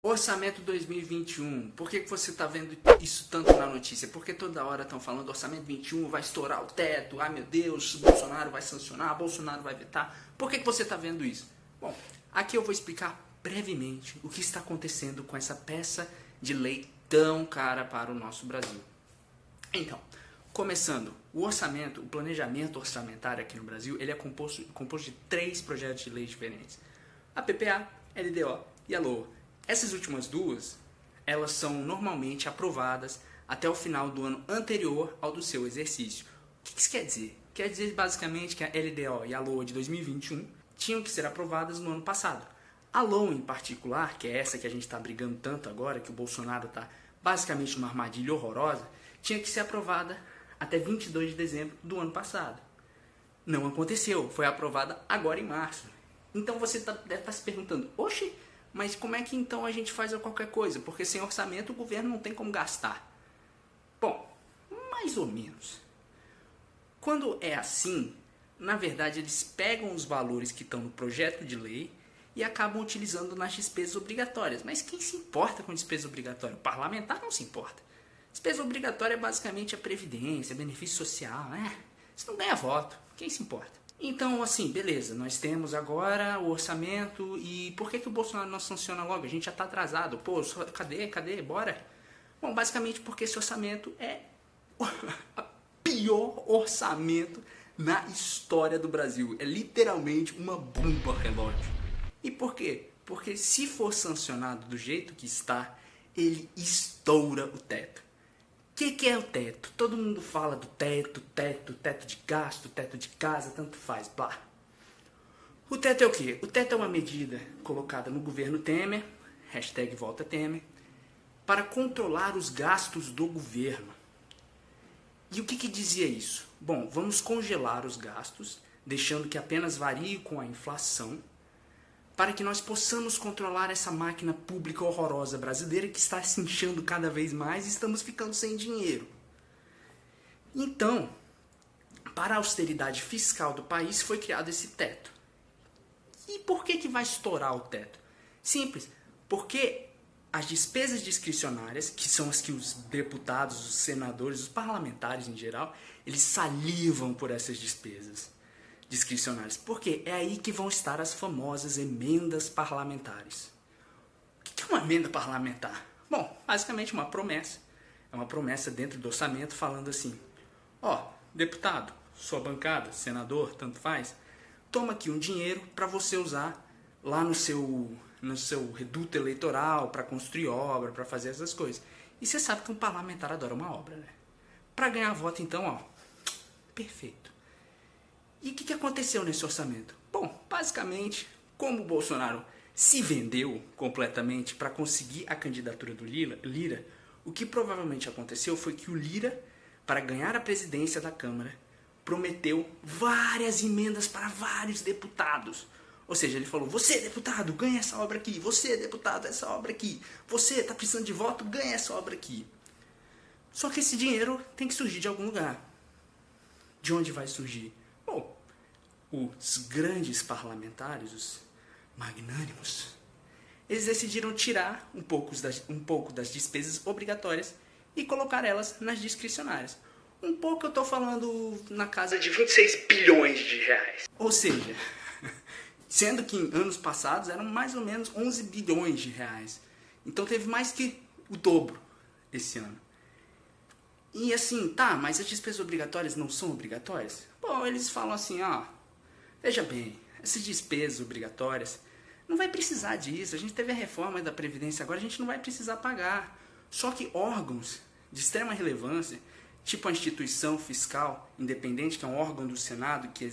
Orçamento 2021, por que você está vendo isso tanto na notícia? Porque toda hora estão falando orçamento 21 vai estourar o teto, ai meu Deus, Bolsonaro vai sancionar, Bolsonaro vai vetar. Por que você está vendo isso? Bom, aqui eu vou explicar brevemente o que está acontecendo com essa peça de lei tão cara para o nosso Brasil. Então, começando, o orçamento, o planejamento orçamentário aqui no Brasil, ele é composto de 3 projetos de lei diferentes. A PPA, LDO e a LOA. Essas últimas duas, elas são normalmente aprovadas até o final do ano anterior ao do seu exercício. O que isso quer dizer? Quer dizer basicamente que a LDO e a LOA de 2021 tinham que ser aprovadas no ano passado. A LOA em particular, que é essa que a gente está brigando tanto agora, que o Bolsonaro está basicamente numa armadilha horrorosa, tinha que ser aprovada até 22 de dezembro do ano passado. Não aconteceu, foi aprovada agora em março. Então você deve estar se perguntando, oxe, mas como é que então a gente faz qualquer coisa? Porque sem orçamento o governo não tem como gastar. Bom, mais ou menos. Quando é assim, na verdade eles pegam os valores que estão no projeto de lei e acabam utilizando nas despesas obrigatórias. Mas quem se importa com despesa obrigatória? O parlamentar não se importa. Despesa obrigatória é basicamente a previdência, benefício social, né? Isso não ganha voto. Quem se importa? Então, assim, beleza, nós temos agora o orçamento e por que o Bolsonaro não sanciona logo? A gente já está atrasado. Pô, cadê? Bora? Bom, basicamente porque esse orçamento é o pior orçamento na história do Brasil. É literalmente uma bomba relógio. E por quê? Porque se for sancionado do jeito que está, ele estoura o teto. O que é o teto? Todo mundo fala do teto de gasto, teto de casa, tanto faz, blá. O teto é o quê? O teto é uma medida colocada no governo Temer, hashtag volta Temer, para controlar os gastos do governo. E o que dizia isso? Bom, vamos congelar os gastos, deixando que apenas varie com a inflação, para que nós possamos controlar essa máquina pública horrorosa brasileira que está se inchando cada vez mais e estamos ficando sem dinheiro. Então, para a austeridade fiscal do país foi criado esse teto. E por que vai estourar o teto? Simples, porque as despesas discricionárias, que são as que os deputados, os senadores, os parlamentares em geral, eles salivam por essas despesas discricionárias, porque é aí que vão estar as famosas emendas parlamentares. O que é uma emenda parlamentar? Bom, basicamente uma promessa. É uma promessa dentro do orçamento falando assim, ó, deputado, sua bancada, senador, tanto faz, toma aqui um dinheiro para você usar lá no seu reduto eleitoral, para construir obra, para fazer essas coisas. E você sabe que um parlamentar adora uma obra, né? Para ganhar voto, então, ó, perfeito. E o que aconteceu nesse orçamento? Bom, basicamente, como o Bolsonaro se vendeu completamente para conseguir a candidatura do Lira, o que provavelmente aconteceu foi que o Lira, para ganhar a presidência da Câmara, prometeu várias emendas para vários deputados. Ou seja, ele falou, você deputado, ganha essa obra aqui, você deputado, essa obra aqui, você está precisando de voto, ganha essa obra aqui. Só que esse dinheiro tem que surgir de algum lugar. De onde vai surgir? Bom, os grandes parlamentares, os magnânimos, eles decidiram tirar um pouco das despesas obrigatórias e colocar elas nas discricionárias. Um pouco eu estou falando na casa de 26 bilhões de reais. Ou seja, sendo que em anos passados eram mais ou menos 11 bilhões de reais. Então teve mais que o dobro esse ano. E assim, tá, mas as despesas obrigatórias não são obrigatórias? Bom, eles falam assim, ó, veja bem, essas despesas obrigatórias, não vai precisar disso, a gente teve a reforma da Previdência agora, a gente não vai precisar pagar. Só que órgãos de extrema relevância, tipo a instituição fiscal independente, que é um órgão do Senado que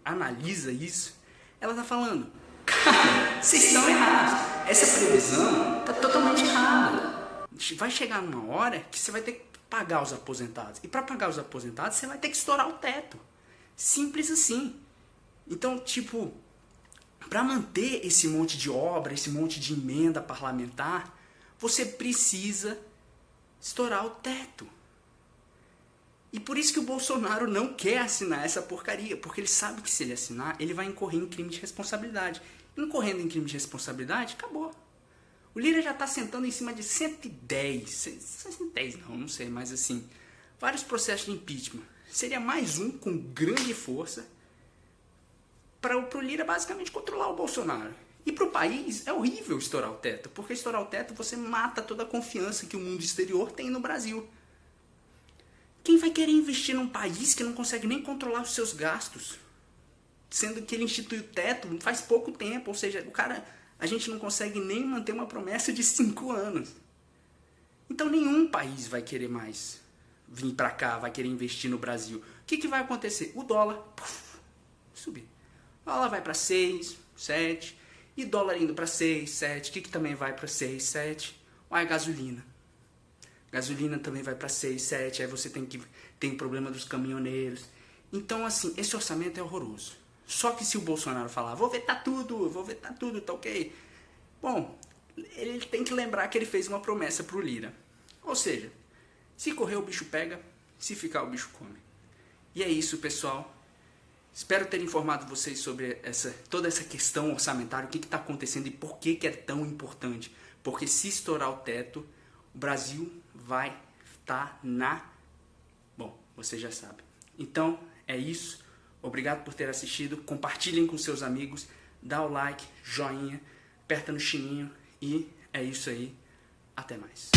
analisa isso, ela tá falando, cara, vocês estão errados, essa previsão tá totalmente errada. Vai chegar numa hora que você vai ter que pagar os aposentados. E para pagar os aposentados, você vai ter que estourar o teto. Simples assim. Então, tipo, para manter esse monte de obra, esse monte de emenda parlamentar, você precisa estourar o teto. E por isso que o Bolsonaro não quer assinar essa porcaria, porque ele sabe que se ele assinar, ele vai incorrer em crime de responsabilidade. Incorrendo em crime de responsabilidade, acabou. O Lira já está sentando em cima de 110, 110 não sei, mas assim, vários processos de impeachment. Seria mais um com grande força para o Lira basicamente controlar o Bolsonaro. E para o país é horrível estourar o teto, porque estourar o teto você mata toda a confiança que o mundo exterior tem no Brasil. Quem vai querer investir num país que não consegue nem controlar os seus gastos? Sendo que ele institui o teto faz pouco tempo, ou seja, a gente não consegue nem manter uma promessa de 5 anos. Então nenhum país vai querer mais vir para cá, vai querer investir no Brasil. O que vai acontecer? O dólar subir. O dólar vai para 6, 7, e dólar indo para 6, 7, o que também vai para 6, 7? A gasolina. Gasolina também vai para 6, 7, aí você tem o problema dos caminhoneiros. Então, assim, esse orçamento é horroroso. Só que se o Bolsonaro falar, vou vetar tudo, tá ok? Bom, ele tem que lembrar que ele fez uma promessa pro Lira. Ou seja, se correr o bicho pega, se ficar o bicho come. E é isso, pessoal. Espero ter informado vocês sobre toda essa questão orçamentária, o que está acontecendo e por que é tão importante. Porque se estourar o teto, o Brasil vai estar Bom, você já sabe. Então, é isso. Obrigado por ter assistido. Compartilhem com seus amigos. Dá o like, joinha, aperta no sininho. E é isso aí. Até mais.